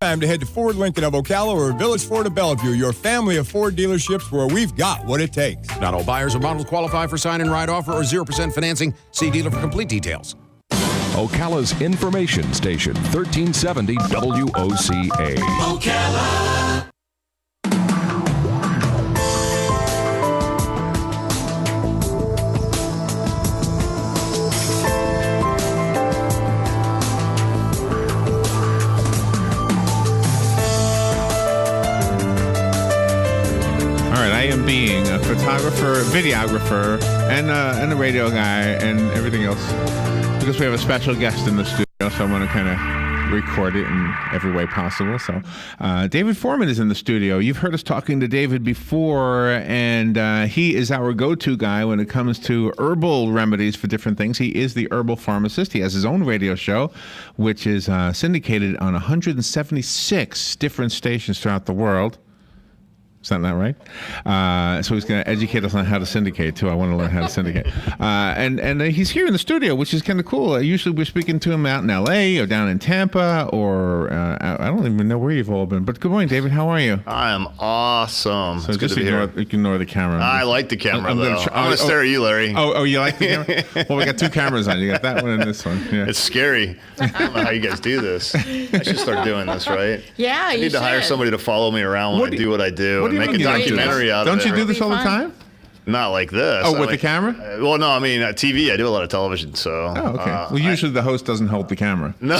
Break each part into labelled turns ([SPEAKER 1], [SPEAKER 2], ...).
[SPEAKER 1] Time to head to Ford Lincoln of Ocala or Village Ford of Bellevue, your family of Ford dealerships where we've got what it takes.
[SPEAKER 2] Not all buyers or models qualify for sign-and-ride offer or 0% financing. See dealer for complete details.
[SPEAKER 3] Ocala's information station, 1370 WOCA.
[SPEAKER 4] Ocala.
[SPEAKER 5] I am being a photographer, videographer, and a radio guy, and everything else, because we have a special guest in the studio, so I want to kind of record it in every way possible. So David Foreman is in the studio. You've heard us talking to David before, and he is our go-to guy when it comes to herbal remedies for different things. He is the Herbal Pharmacist. He has his own radio show, which is syndicated on 176 different stations throughout the world. Is that not right? So he's going to educate us on how to syndicate, too. I want to learn how to syndicate. And he's here in the studio, which is kind of cool. Usually we're speaking to him out in L.A. or down in Tampa, or I don't even know where you've all been. But good morning, David. How are you?
[SPEAKER 6] I am awesome.
[SPEAKER 5] So
[SPEAKER 6] it's
[SPEAKER 5] just
[SPEAKER 6] good to be here.
[SPEAKER 5] Ignore the camera.
[SPEAKER 6] I like the camera, though. I'm going to stare at you, Larry.
[SPEAKER 5] Oh, you like the camera? Well, we got two cameras on. You got that one and this one. Yeah.
[SPEAKER 6] It's scary. I don't know how you guys do this. I should start doing this, right?
[SPEAKER 7] Yeah,
[SPEAKER 6] I need to hire somebody to follow me around when I do what I do and make a documentary out of it.
[SPEAKER 5] Don't you do this all the time?
[SPEAKER 6] Not like this.
[SPEAKER 5] Oh, with the camera?
[SPEAKER 6] Well, no, I mean, TV, I do a lot of television, so.
[SPEAKER 5] Oh, okay. Well, usually the host doesn't hold the camera.
[SPEAKER 6] No,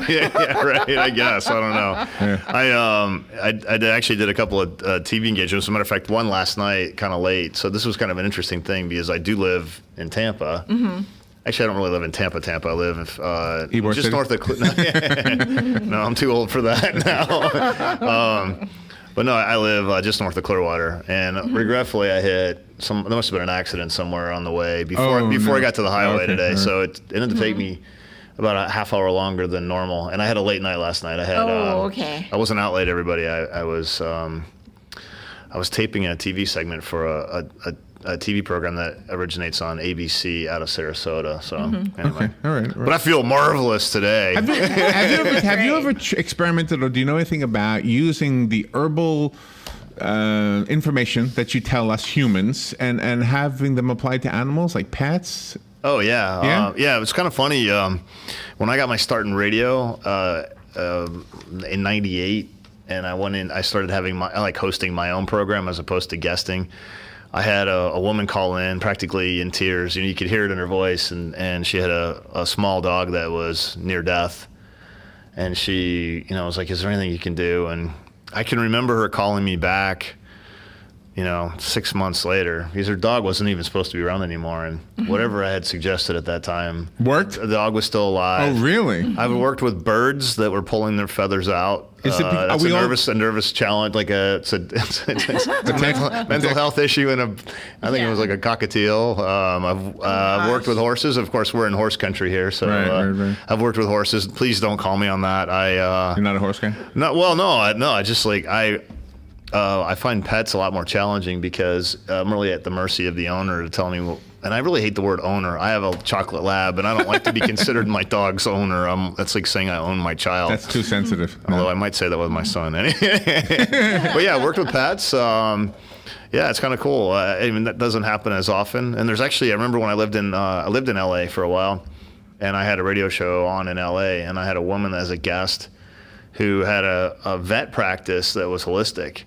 [SPEAKER 6] yeah, right, I guess. I don't know. Yeah. I actually did a couple of TV engagements. As a matter of fact, one last night, kind of late. So this was kind of an interesting thing because I do live in Tampa. Mm-hmm. Actually, I don't really live in Tampa. I live just north of No, I'm too old for that now. But no, I live just north of Clearwater, and regretfully, I hit there must have been an accident somewhere on the way before I got to the highway today. Right. So it ended up taking me about a half hour longer than normal, and I had a late night last night. I wasn't out late, everybody. I was taping a TV segment for a TV program that originates on ABC out of Sarasota. So anyway.
[SPEAKER 5] Okay, all right.
[SPEAKER 6] But I feel marvelous today.
[SPEAKER 5] Have you ever experimented, or do you know anything about using the herbal information that you tell us humans and having them applied to animals like pets?
[SPEAKER 6] Oh yeah, yeah. It's kind of funny. When I got my start in radio in '98, and I started hosting my own program as opposed to guesting. I had a woman call in practically in tears. You could hear it in her voice, and she had a small dog that was near death. And she, was like, "Is there anything you can do?" And I can remember her calling me back, 6 months later, because her dog wasn't even supposed to be around anymore. And whatever I had suggested at that time
[SPEAKER 5] worked.
[SPEAKER 6] The dog was still alive.
[SPEAKER 5] Oh, really?
[SPEAKER 6] I've worked with birds that were pulling their feathers out. It's a nervous challenge, like it's a mental health issue, and I think it was like a cockatiel. I've worked with horses. Of course, we're in horse country here, so right. I've worked with horses. Please don't call me on that. You're
[SPEAKER 5] not a horse guy?
[SPEAKER 6] No, well, no. I just I find pets a lot more challenging because I'm really at the mercy of the owner to tell me. And I really hate the word owner. I have a chocolate lab, and I don't like to be considered my dog's owner. That's like saying I own my child.
[SPEAKER 5] That's too sensitive.
[SPEAKER 6] Although I might say that with my son. But yeah, I worked with pets. Yeah, it's kind of cool. I mean, that doesn't happen as often. And there's actually, I remember when I lived in LA for a while, and I had a radio show on in LA, and I had a woman as a guest who had a vet practice that was holistic.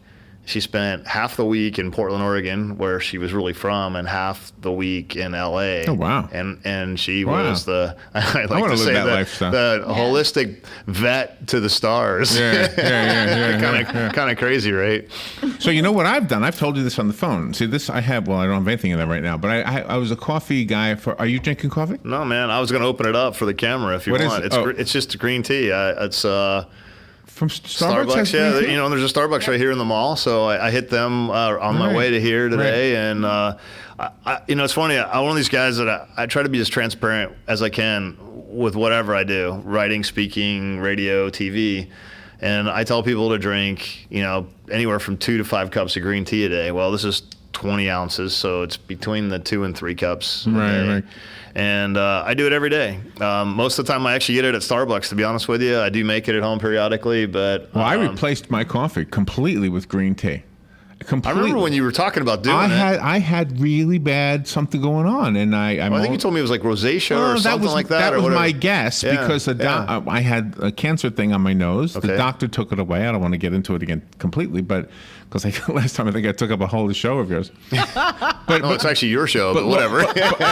[SPEAKER 6] She spent half the week in Portland, Oregon, where she was really from, and half the week in LA.
[SPEAKER 5] Oh, wow.
[SPEAKER 6] And she was the holistic vet to the stars.
[SPEAKER 5] Yeah.
[SPEAKER 6] Kind of crazy, right?
[SPEAKER 5] So you know what I've done? I've told you this on the phone. See, I don't have anything of that right now, but I was a coffee guy are you drinking coffee?
[SPEAKER 6] No, man. I was going to open it up for the camera if you want. It's just green tea. It's
[SPEAKER 5] from Starbucks,
[SPEAKER 6] yeah. There's a Starbucks right here in the mall, so I hit them on my way to here today, and it's funny. I'm one of these guys that I try to be as transparent as I can with whatever I do, writing, speaking, radio, TV, and I tell people to drink, anywhere from 2 to 5 cups of green tea a day. Well, this is 20 ounces, so it's between the 2 and 3 cups. a
[SPEAKER 5] Right,
[SPEAKER 6] day.
[SPEAKER 5] right.
[SPEAKER 6] And I do it every day. Most of the time, I actually get it at Starbucks. To be honest with you, I do make it at home periodically, but
[SPEAKER 5] Well, I replaced my coffee completely with green tea.
[SPEAKER 6] I remember when you were talking about doing it.
[SPEAKER 5] I had really bad something going on, and I
[SPEAKER 6] think you told me it was like rosacea or something like that.
[SPEAKER 5] That
[SPEAKER 6] or
[SPEAKER 5] was
[SPEAKER 6] whatever.
[SPEAKER 5] my guess
[SPEAKER 6] Yeah,
[SPEAKER 5] because I had a cancer thing on my nose. The doctor took it away. I don't want to get into it again completely, but because last time I think I took up a whole show of yours. But
[SPEAKER 6] No, it's actually your show, but whatever.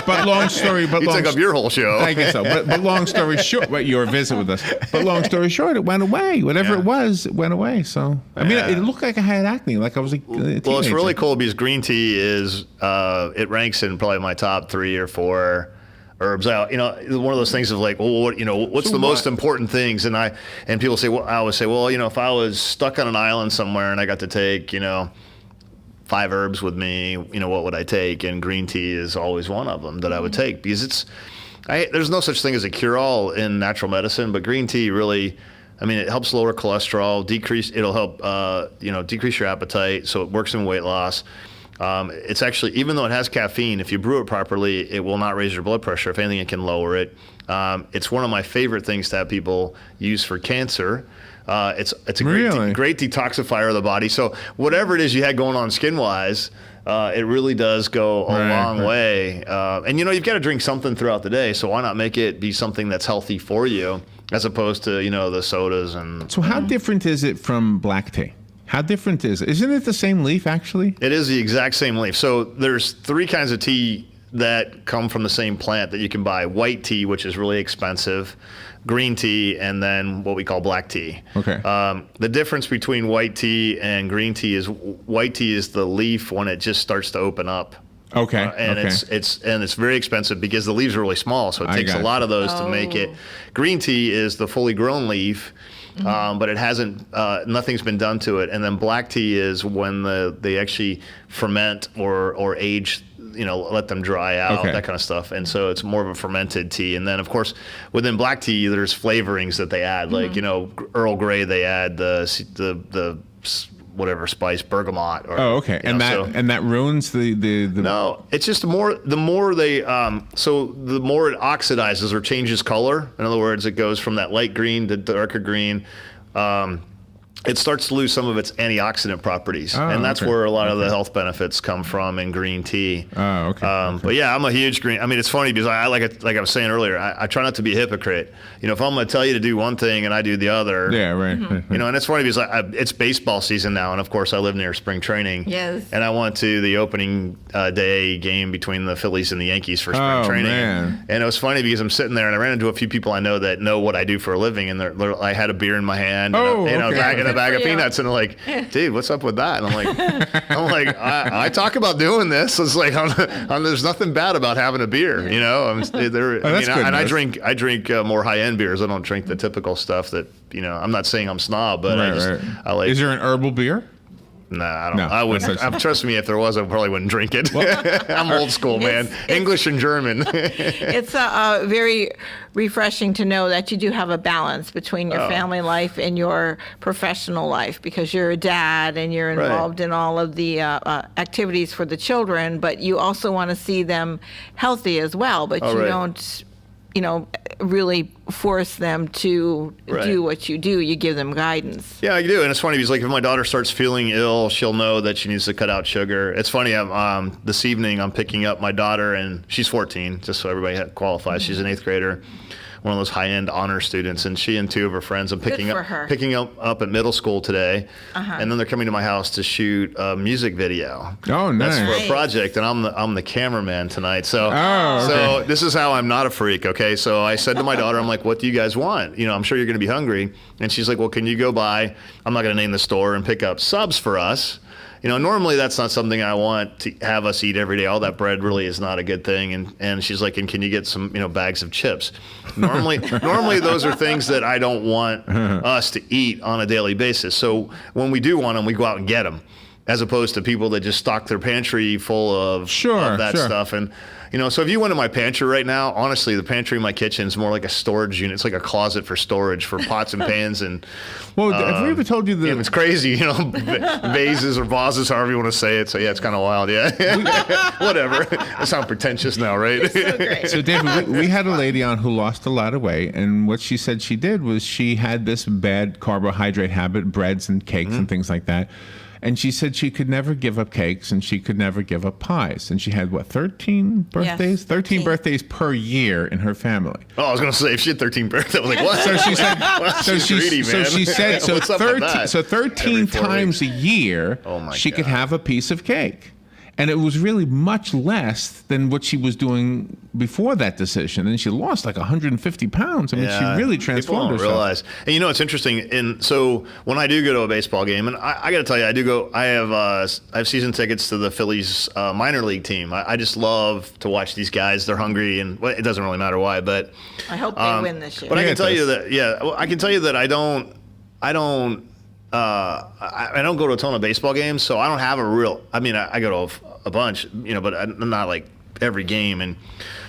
[SPEAKER 5] But long story. But
[SPEAKER 6] You
[SPEAKER 5] long
[SPEAKER 6] took up your whole show.
[SPEAKER 5] I guess so. But long story short, your visit with us. But long story short, it went away. Whatever it was, it went away. So I mean, it looked like I had acne, like I was a teenager.
[SPEAKER 6] Well, it's really cool because green tea is it ranks in probably my top 3 or 4 herbs. One of those things of like, well, what's the most important things? And people say, well, I always say, well, if I was stuck on an island somewhere and I got to take, 5 herbs with me, what would I take? And green tea is always one of them that I would take because there's no such thing as a cure-all in natural medicine, but green tea really, it helps lower cholesterol, it'll help, decrease your appetite. So it works in weight loss. It's actually, even though it has caffeine, if you brew it properly, it will not raise your blood pressure. If anything, it can lower it. It's one of my favorite things to have people use for cancer. It's a great detoxifier of the body. So whatever it is you had going on skin-wise, it really does go a long way. And you've got to drink something throughout the day, so why not make it be something that's healthy for you as opposed to, the sodas and...
[SPEAKER 5] So how different is it from black tea? How different is it? Isn't it the same leaf, actually?
[SPEAKER 6] It is the exact same leaf. So there's 3 kinds of tea that come from the same plant that you can buy. White tea, which is really expensive, green tea, and then what we call black tea.
[SPEAKER 5] Okay.
[SPEAKER 6] The difference between white tea and green tea is white tea is the leaf when it just starts to open up.
[SPEAKER 5] Okay.
[SPEAKER 6] It's very expensive because the leaves are really small, so it takes a lot of those to make it. Green tea is the fully grown leaf. But it hasn't, nothing's been done to it. And then black tea is when they actually ferment or age, let them dry out, that kind of stuff. And so it's more of a fermented tea. And then, of course, within black tea, there's flavorings that they add, like, Earl Grey, they add the whatever spice, bergamot.
[SPEAKER 5] And that ruins the.
[SPEAKER 6] No, it's just the more they the more it oxidizes or changes color. In other words, it goes from that light green to darker green. It starts to lose some of its antioxidant properties, and that's where a lot of the health benefits come from in green tea. But yeah, I'm a huge green. It's funny because I like I was saying earlier, I try not to be a hypocrite. If I'm going to tell you to do one thing and I do the other, and it's funny because it's baseball season now, and of course I live near spring training.
[SPEAKER 7] Yes.
[SPEAKER 6] And I went to the opening day game between the Phillies and the Yankees for spring training.
[SPEAKER 5] Man.
[SPEAKER 6] And it was funny because I'm sitting there and I ran into a few people I know that know what I do for a living, and I had a beer in my hand, and a bag of peanuts, and they're like, dude, what's up with that? And I'm like, I talk about doing this. It's like, there's nothing bad about having a beer, I drink more high-end beers. I don't drink the typical stuff that, I'm not saying I'm snob, but I like.
[SPEAKER 5] Is there an herbal beer?
[SPEAKER 6] Nah, I don't.
[SPEAKER 5] No,
[SPEAKER 6] I wouldn't. Trust me, if there was, I probably wouldn't drink it. I'm old school, man. English and German.
[SPEAKER 7] It's very refreshing to know that you do have a balance between your family life and your professional life, because you're a dad and you're involved in all of the activities for the children, but you also want to see them healthy as well. But you don't, really force them to do what you do. You give them guidance.
[SPEAKER 6] Yeah, I do. And it's funny because, like, if my daughter starts feeling ill, she'll know that she needs to cut out sugar. It's funny, this evening I'm picking up my daughter, and she's 14, just so everybody qualifies. She's an 8th grader, one of those high-end honor students, and she and 2 of her friends I'm picking up at middle school today, and then they're coming to my house to shoot a music video.
[SPEAKER 5] Oh, nice.
[SPEAKER 6] That's for a project, and I'm the cameraman tonight. So this is how I'm not a freak. Okay, so I said to my daughter, I'm like, what do you guys want? I'm sure you're going to be hungry, and she's like, well, can you go by? I'm not going to name the store, and pick up subs for us. Normally that's not something I want to have us eat every day. All that bread really is not a good thing. And she's like, and can you get some, bags of chips? Normally those are things that I don't want us to eat on a daily basis. So when we do want them, we go out and get them. as opposed to people that just stock their pantry full of that stuff. And so if you went to my pantry right now, honestly, the pantry in my kitchen is more like a storage unit. It's like a closet for storage for pots and pans and.
[SPEAKER 5] Well, have we ever told you that?
[SPEAKER 6] It's crazy, vases or vases, however you want to say it. So yeah, it's kind of wild. Yeah, whatever. I sound pretentious now, right?
[SPEAKER 7] It's so great.
[SPEAKER 5] So David, we had a lady on who lost a lot of weight, and what she said she did was she had this bad carbohydrate habit, breads and cakes and things like that. And she said she could never give up cakes and she could never give up pies. And she had, 13 birthdays?
[SPEAKER 7] Yes,
[SPEAKER 5] 13 birthdays per year in her family.
[SPEAKER 6] Oh, I was going to say, if she had 13 birthdays, I was like, what?
[SPEAKER 5] So she said,
[SPEAKER 6] greedy, man.
[SPEAKER 5] So she said,
[SPEAKER 6] What's up with that?
[SPEAKER 5] 13 times a year, she could have a piece of cake. And it was really much less than what she was doing before that decision. And she lost like 150 pounds. I mean, she really transformed herself.
[SPEAKER 6] Realize. And it's interesting. And so when I do go to a baseball game, and I got to tell you, I have season tickets to the Phillies minor league team. I just love to watch these guys. They're hungry, and it doesn't really matter why. But
[SPEAKER 7] I hope they win this year.
[SPEAKER 6] But I can tell you that I don't go to a ton of baseball games, so I don't have a real. I mean, I go to a bunch, but I'm not like every game, and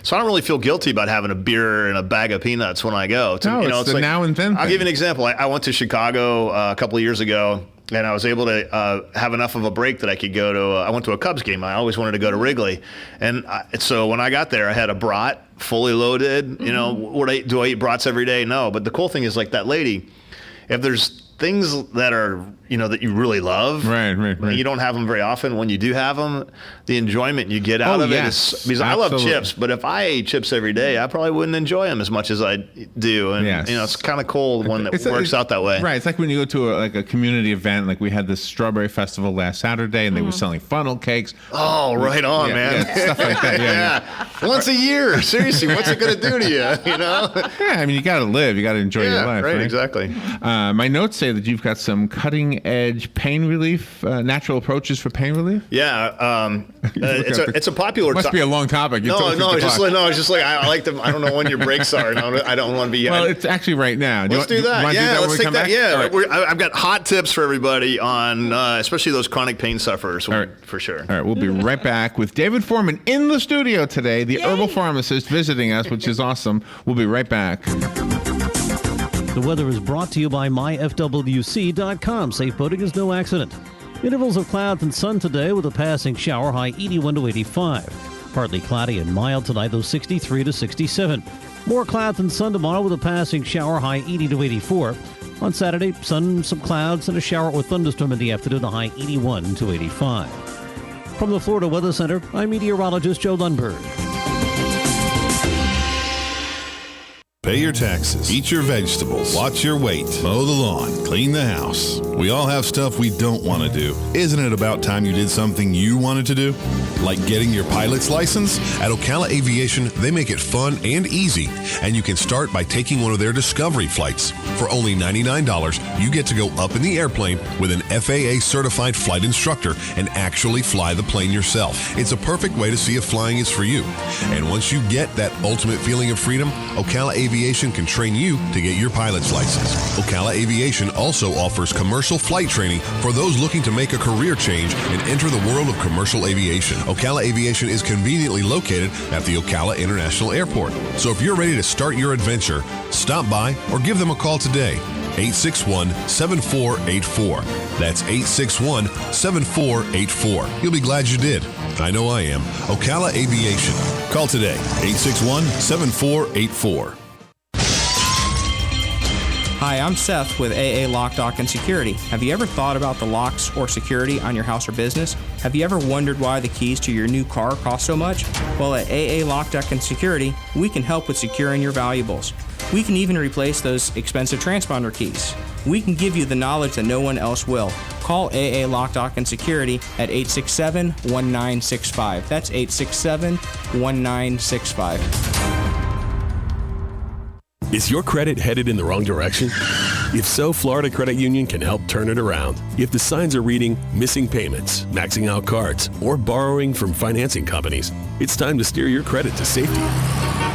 [SPEAKER 6] so I don't really feel guilty about having a beer and a bag of peanuts when I go.
[SPEAKER 5] It's the like, now and then.
[SPEAKER 6] I'll give you an example. I went to Chicago a couple of years ago, and I was able to have enough of a break that I could go to. I went to a Cubs game. I always wanted to go to Wrigley, and so when I got there, I had a brat fully loaded. Do I eat brats every day? No, but the cool thing is, like that lady, if there's things that are, that you really love.
[SPEAKER 5] Right.
[SPEAKER 6] You don't have them very often. When you do have them, the enjoyment you get out of it is, because I love chips, but if I ate chips every day, I probably wouldn't enjoy them as much as I do. And, it's kind of cool when it works out that way.
[SPEAKER 5] Right. It's like when you go to a community event, like we had this strawberry festival last Saturday, and they were selling funnel cakes.
[SPEAKER 6] Oh, right on, man.
[SPEAKER 5] Yeah, stuff like that.
[SPEAKER 6] Yeah. Once a year. Seriously, what's it going to do to you?
[SPEAKER 5] Yeah, I mean, you got to live. You got to enjoy your life.
[SPEAKER 6] Right, exactly.
[SPEAKER 5] My notes say that you've got some cutting-edge pain relief, natural approaches for pain relief.
[SPEAKER 6] Yeah, it's a popular.
[SPEAKER 5] Must be a long topic.
[SPEAKER 6] No, it's just like I like them. I don't know when your breaks are. I don't want to be.
[SPEAKER 5] Well, it's actually right now.
[SPEAKER 6] Let's do that. Yeah, let's take that. Yeah,
[SPEAKER 5] right.
[SPEAKER 6] I've got hot tips for everybody on, especially those chronic pain sufferers. For sure.
[SPEAKER 5] All right, we'll be right back with David Foreman in the studio today, the Herbal Pharmacist visiting us, which is awesome. We'll be right back.
[SPEAKER 8] The weather is brought to you by myfwc.com. Safe boating is no accident. Intervals of clouds and sun today with a passing shower, high 81 to 85. Partly cloudy and mild tonight, though 63 to 67. More clouds and sun tomorrow with a passing shower, high 80 to 84. On Saturday, sun, some clouds, and a shower or thunderstorm in the afternoon, the high 81 to 85. From the Florida Weather Center, I'm meteorologist Joe Lundberg.
[SPEAKER 9] Pay your taxes, eat your vegetables, watch your weight, mow the lawn, clean the house. We all have stuff we don't want to do. Isn't it about time you did something you wanted to do? Like getting your pilot's license? At Ocala Aviation, they make it fun and easy, and you can start by taking one of their Discovery flights. For only $99, you get to go up in the airplane with an FAA-certified flight instructor and actually fly the plane yourself. It's a perfect way to see if flying is for you. And once you get that ultimate feeling of freedom, Ocala Aviation can train you to get your pilot's license. Ocala Aviation also offers commercial flight training for those looking to make a career change and enter the world of commercial aviation. Ocala Aviation is conveniently located at the Ocala International Airport. So if you're ready to start your adventure, stop by or give them a call today. 861-7484. That's 861-7484. You'll be glad you did. I know I am. Ocala Aviation. Call today. 861-7484.
[SPEAKER 10] Hi, I'm Seth with AA Lock, Dock, and Security. Have you ever thought about the locks or security on your house or business? Have you ever wondered why the keys to your new car cost so much? Well, at AA Lock, Dock, and Security, we can help with securing your valuables. We can even replace those expensive transponder keys. We can give you the knowledge that no one else will. Call AA Lock, Dock, and Security at 867-1965. That's 867-1965.
[SPEAKER 11] Is your credit headed in the wrong direction? If so, Florida Credit Union can help turn it around. If the signs are reading missing payments, maxing out cards, or borrowing from financing companies, it's time to steer your credit to safety.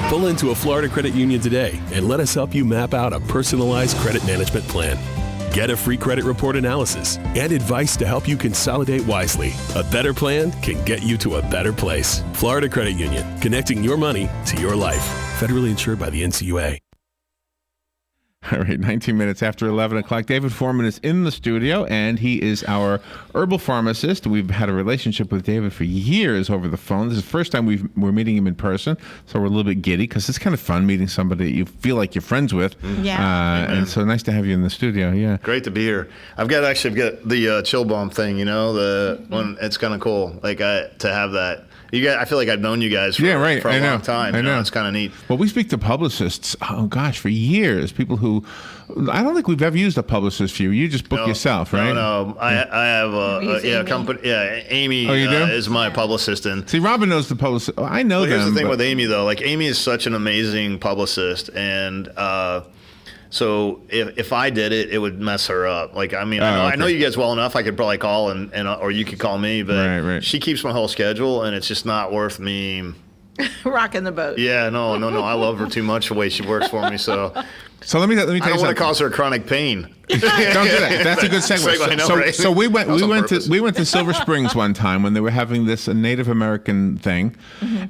[SPEAKER 11] Pull into a Florida Credit Union today and let us help you map out a personalized credit management plan. Get a free credit report analysis and advice to help you consolidate wisely. A better plan can get you to a better place. Florida Credit Union, connecting your money to your life. Federally insured by the NCUA.
[SPEAKER 5] All right, 19 minutes after 11 o'clock. David Foreman is in the studio, and he is our herbal pharmacist. We've had a relationship with David for years over the phone. This is the first time we're meeting him in person, so we're a little bit giddy because it's kind of fun meeting somebody that you feel like you're friends with.
[SPEAKER 7] Yeah.
[SPEAKER 5] And so nice to have you in the studio. Yeah.
[SPEAKER 6] Great to be here. I've got the chill bomb thing, the one. It's kind of cool, to have that. I feel like I've known you guys for a long time.
[SPEAKER 5] I know.
[SPEAKER 6] It's kind of neat.
[SPEAKER 5] Well, we speak to publicists, for years. People who, I don't think we've ever used a publicist for you. You just book yourself, right?
[SPEAKER 6] No. I have a company. Yeah, Amy is my publicist. And
[SPEAKER 5] see, Robin knows the publicist. I know them.
[SPEAKER 6] Here's the thing with Amy, though. Amy is such an amazing publicist. And so if I did it, it would mess her up. I know you guys well enough. I could probably call or you could call me, but she keeps my whole schedule, and it's just not worth me
[SPEAKER 7] rocking the boat.
[SPEAKER 6] Yeah, no. I love her too much the way she works for me. So
[SPEAKER 5] let me tell you.
[SPEAKER 6] I don't want to cause her chronic pain.
[SPEAKER 5] Don't do that. That's a good segue. So we went to Silver Springs one time when they were having this Native American thing,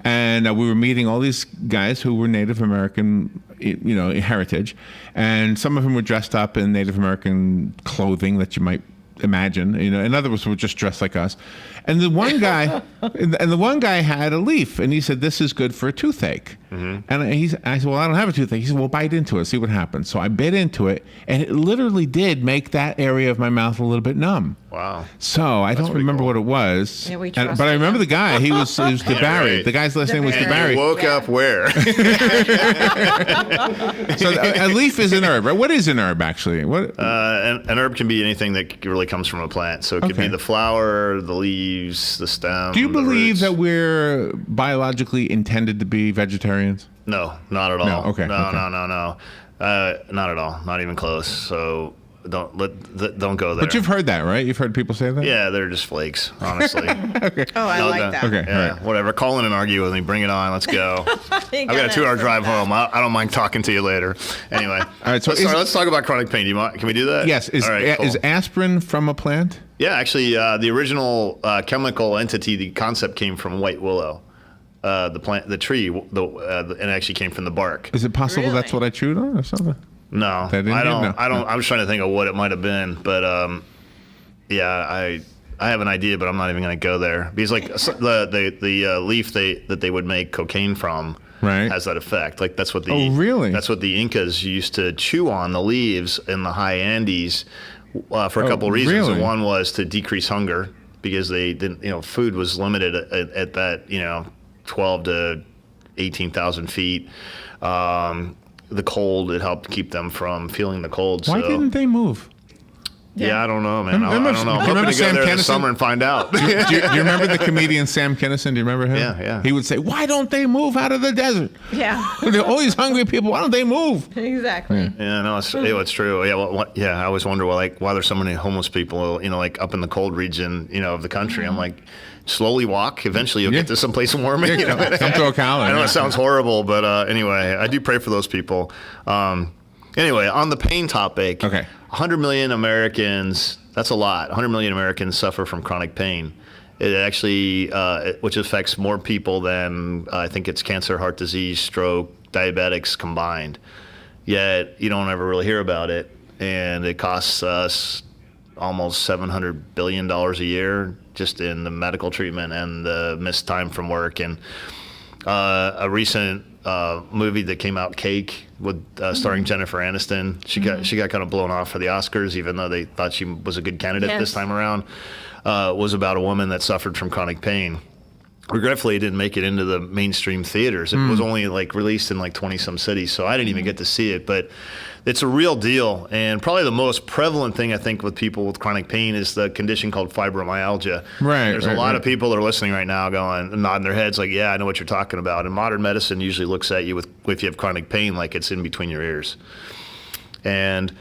[SPEAKER 5] and we were meeting all these guys who were Native American, heritage, and some of them were dressed up in Native American clothing that you might imagine, and others were just dressed like us. And the one guy, had a leaf, and he said, "This is good for a toothache." And I said, "Well, I don't have a toothache." He said, "Well, bite into it, see what happens." So I bit into it, and it literally did make that area of my mouth a little bit numb.
[SPEAKER 6] Wow.
[SPEAKER 5] So I don't remember what it was, but I remember the guy. He was DeBarry. The guy's last name was DeBarry.
[SPEAKER 6] You woke up where?
[SPEAKER 5] So a leaf is an herb, right? What is an herb, actually? What?
[SPEAKER 6] An herb can be anything that really comes from a plant. So it could be the flower, the leaves, the stem.
[SPEAKER 5] Do you believe that we're biologically intended to be vegetarians?
[SPEAKER 6] No, not at all.
[SPEAKER 5] No, okay.
[SPEAKER 6] No. Not at all. Not even close. So don't go there.
[SPEAKER 5] But you've heard that, right? You've heard people say that?
[SPEAKER 6] Yeah, they're just flakes, honestly.
[SPEAKER 5] Okay.
[SPEAKER 7] Oh, I like that.
[SPEAKER 5] Okay,
[SPEAKER 6] yeah,
[SPEAKER 5] all right.
[SPEAKER 6] Whatever. Call in and argue with me. Bring it on. Let's go. I've got a 2-hour drive home. I don't mind talking to you later. Anyway. All
[SPEAKER 5] right. So
[SPEAKER 6] let's talk about chronic pain. Can we do that?
[SPEAKER 5] Yes. Is aspirin from a plant?
[SPEAKER 6] Yeah, actually, the original chemical entity, the concept came from white willow. The plant, the tree, and it actually came from the bark.
[SPEAKER 5] Is it possible that's what I chewed on or something?
[SPEAKER 6] No, I don't. I'm just trying to think of what it might have been, but I have an idea, but I'm not even going to go there because the leaf that they would make cocaine from has that effect. That's what that's what the Incas used to chew on, the leaves in the high Andes for a couple of reasons.
[SPEAKER 5] Really?
[SPEAKER 6] One was to decrease hunger because they didn't, food was limited at that 12 to 18,000 feet. The cold, it helped keep them from feeling the cold.
[SPEAKER 5] Why didn't they move?
[SPEAKER 6] Yeah, I don't know, man. I don't know. I'm hoping to go there this summer and find out.
[SPEAKER 5] Do you remember the comedian Sam Kinison? Do you remember him?
[SPEAKER 6] Yeah.
[SPEAKER 5] He would say, "Why don't they move out of the desert?
[SPEAKER 7] Yeah.
[SPEAKER 5] They're always hungry people. Why don't they move?"
[SPEAKER 7] Exactly.
[SPEAKER 6] Yeah, no, it's true. Yeah, I always wonder why there's so many homeless people, up in the cold region, of the country. I'm like, slowly walk. Eventually, you'll get to someplace warmer.
[SPEAKER 5] Come to Ocala.
[SPEAKER 6] I know it sounds horrible, but anyway, I do pray for those people. Anyway, on the pain topic, 100 million Americans, that's a lot. 100 million Americans suffer from chronic pain. It actually, which affects more people than I think it's cancer, heart disease, stroke, diabetics combined. Yet you don't ever really hear about it, and it costs us almost $700 billion a year just in the medical treatment and the missed time from work. And a recent movie that came out, Cake, with starring Jennifer Aniston. She got kind of blown off for the Oscars, even though they thought she was a good candidate this time around. Was about a woman that suffered from chronic pain. Regretfully, it didn't make it into the mainstream theaters. It was only released in 20-some cities, so I didn't even get to see it. But it's a real deal, and probably the most prevalent thing I think with people with chronic pain is the condition called fibromyalgia. There's a lot of people that are listening right now going, nodding their heads like, yeah, I know what you're talking about. And modern medicine usually looks at you if you have chronic pain like it's in between your ears. And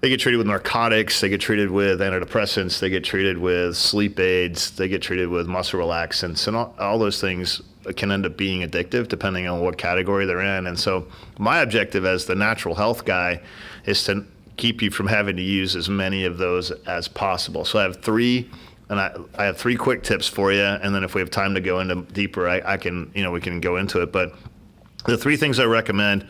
[SPEAKER 6] they get treated with narcotics, they get treated with antidepressants, they get treated with sleep aids, they get treated with muscle relaxants, and all those things can end up being addictive depending on what category they're in. And so my objective as the natural health guy is to keep you from having to use as many of those as possible. So I have three. And I have three quick tips for you, and then if we have time to go into deeper, we can go into it. But the three things I recommend,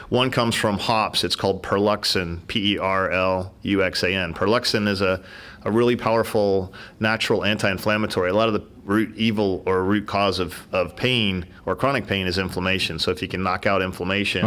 [SPEAKER 6] one comes from hops. It's called Perluxin, Perluxan. Perluxin is a really powerful natural anti-inflammatory. A lot of the root cause of pain or chronic pain is inflammation. So if you can knock out inflammation,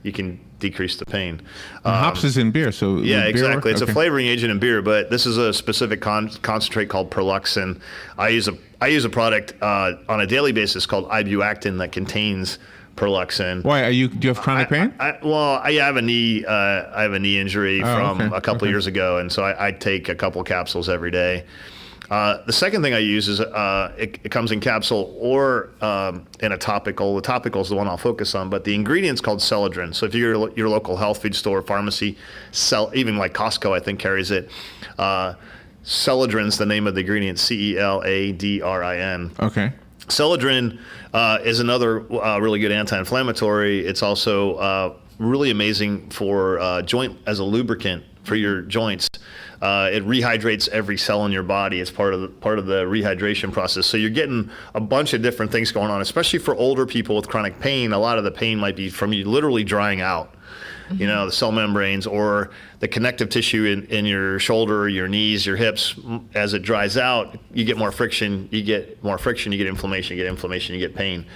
[SPEAKER 6] you can decrease the pain.
[SPEAKER 5] Hops is in beer, so
[SPEAKER 6] yeah, exactly. It's
[SPEAKER 5] a
[SPEAKER 6] a flavoring agent in beer, but this is a specific concentrate called Perluxin. I use a product on a daily basis called ibuactin that contains Perluxin.
[SPEAKER 5] Why do you have chronic pain?
[SPEAKER 6] I have a knee injury from a couple of years ago, and so I take a couple capsules every day. The second thing I use is it comes in capsule or in a topical. The topical is the one I'll focus on, but the ingredient's called Celadrin. So if you're your local health food store, pharmacy, even like Costco, I think carries it. Celadrin's the name of the ingredient, Celadrin.
[SPEAKER 5] Okay.
[SPEAKER 6] Celadrin is another really good anti-inflammatory. It's also really amazing for joint as a lubricant for your joints. It rehydrates every cell in your body. It's part of the rehydration process. So you're getting a bunch of different things going on, especially for older people with chronic pain. A lot of the pain might be from you literally drying out. You know, the cell membranes or the connective tissue in your shoulder, your knees, your hips. As it dries out, you get more friction. You get inflammation. You get inflammation. You get pain.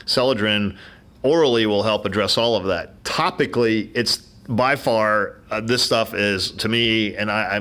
[SPEAKER 6] Celadrin orally will help address all of that. Topically, it's by far this stuff is, to me, and I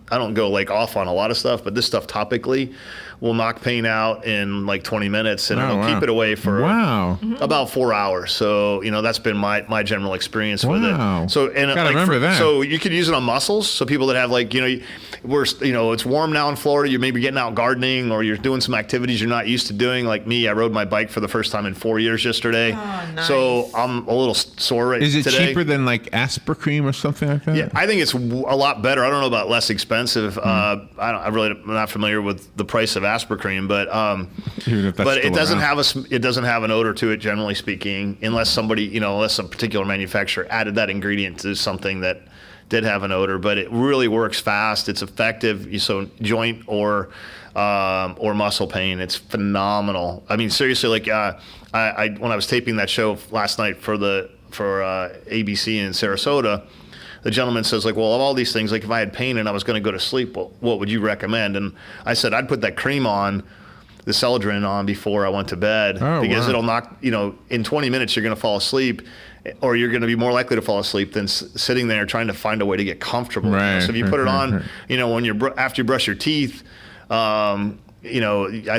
[SPEAKER 6] don't go like off on a lot of stuff, but this stuff topically will knock pain out in like 20 minutes, and it'll keep it away for about 4 hours. So that's been my general experience with it. So remember that. So you could use it on muscles. So people that have it's warm now in Florida. You're maybe getting out gardening, or you're doing some activities you're not used to doing. Like me, I rode my bike for the first time in 4 years yesterday. Oh, nice. So I'm a little sore today.
[SPEAKER 5] Is it cheaper than like Aspercream or something like that?
[SPEAKER 6] Yeah, I think it's a lot better. I don't know about less expensive. I'm not familiar with the price of Aspercream, but it doesn't have an odor to it, generally speaking, unless a particular manufacturer added that ingredient to something that did have an odor. But it really works fast. It's effective. So joint or muscle pain, it's phenomenal. I mean, seriously, like when I was taping that show last night for ABC in Sarasota, the gentleman says, like, well, of all these things, like if I had pain and I was going to go to sleep, what would you recommend? And I said, I'd put that cream on, the Celadrin on before I went to bed, because it'll knock, in 20 minutes you're going to fall asleep, or you're going to be more likely to fall asleep than sitting there trying to find a way to get comfortable.
[SPEAKER 5] Right,
[SPEAKER 6] so if you put it on, when after you brush your teeth, I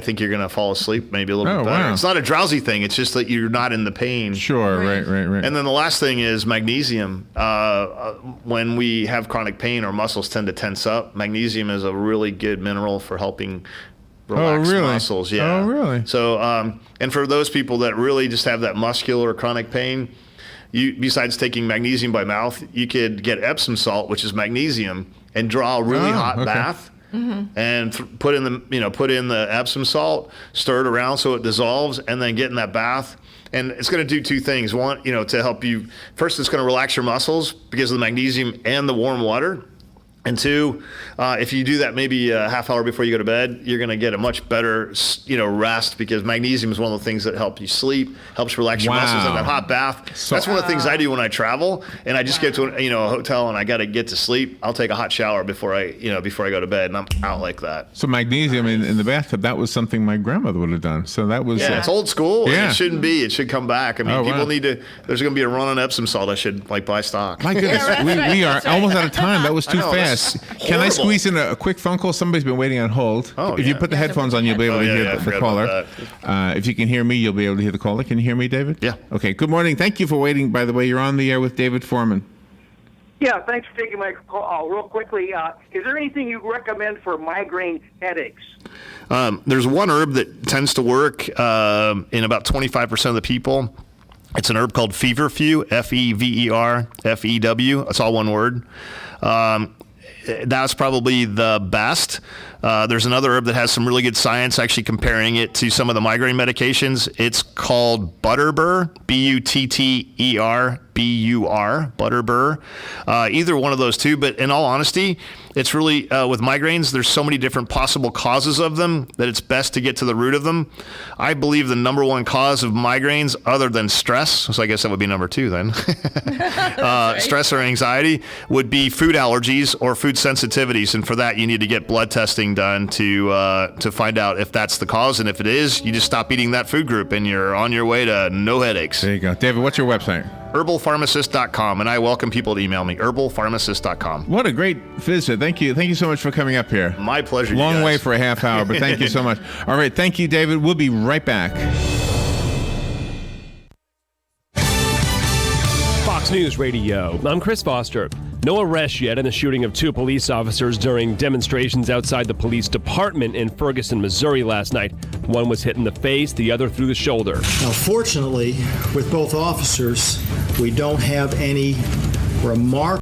[SPEAKER 6] think you're going to fall asleep maybe a little bit better. Wow. It's not a drowsy thing. It's just that you're not in the pain.
[SPEAKER 5] Sure, right.
[SPEAKER 6] And then the last thing is magnesium. When we have chronic pain, our muscles tend to tense up. Magnesium is a really good mineral for helping relax muscles. Yeah.
[SPEAKER 5] Oh, really?
[SPEAKER 6] So, and for those people that really just have that muscular chronic pain, besides taking magnesium by mouth, you could get Epsom salt, which is magnesium, and draw a really hot bath. Mm-hmm. And put in the Epsom salt, stir it around so it dissolves, and then get in that bath. And it's going to do two things. One, to help you. First, it's going to relax your muscles because of the magnesium and the warm water. And two, if you do that maybe a half hour before you go to bed, you're going to get a much better, rest, because magnesium is one of the things that help you sleep, helps relax your muscles. And that hot bath, that's one of the things I do when I travel, and I just get to a hotel and I got to get to sleep. I'll take a hot shower before I go to bed, and I'm out like that.
[SPEAKER 5] So magnesium in the bathtub, that was something my grandmother would have done. So that was
[SPEAKER 6] it's old school. Yeah. And it shouldn't be. It should come back. I mean, people need to. There's going to be a run on Epsom salt. I should buy stock.
[SPEAKER 5] My goodness, we are almost out of time. That was too fast. Can I squeeze in a quick phone call? Somebody's been waiting on hold. If you put the headphones on, you'll be able to hear the caller. If you can hear me, you'll be able to hear the caller. Can you hear me, David?
[SPEAKER 6] Yeah.
[SPEAKER 5] Okay. Good morning. Thank you for waiting. By the way, you're on the air with David Foreman.
[SPEAKER 12] Yeah, thanks for taking my call. Real quickly, is there anything you recommend for migraine headaches?
[SPEAKER 6] There's one herb that tends to work in about 25% of the people. It's an herb called feverfew, Feverfew. It's all one word. That's probably the best. There's another herb that has some really good science actually comparing it to some of the migraine medications. It's called Butterbur, Butterbur, BUR, Butterbur, either one of those two. But in all honesty, it's really, with migraines, there's so many different possible causes of them that it's best to get to the root of them. I believe the number one cause of migraines, other than stress, so I guess that would be number 2 then, stress or anxiety, would be food allergies or food sensitivities. And for that, you need to get blood testing done to find out if that's the cause. And if it is, you just stop eating that food group and you're on your way to no headaches.
[SPEAKER 5] There you go. David, what's your website?
[SPEAKER 6] Herbalpharmacist.com, and I welcome people to email me, herbalpharmacist.com.
[SPEAKER 5] What a great visit. Thank you so much for coming up here.
[SPEAKER 6] My pleasure.
[SPEAKER 5] Long way for a half hour, but thank you so much. All right, thank you, David. We'll be right back.
[SPEAKER 13] Fox News Radio. I'm Chris Foster. No arrests yet in the shooting of 2 police officers during demonstrations outside the police department in Ferguson, Missouri last night. One was hit in the face, the other through the shoulder.
[SPEAKER 14] Now, fortunately, with both officers, we don't have any remark.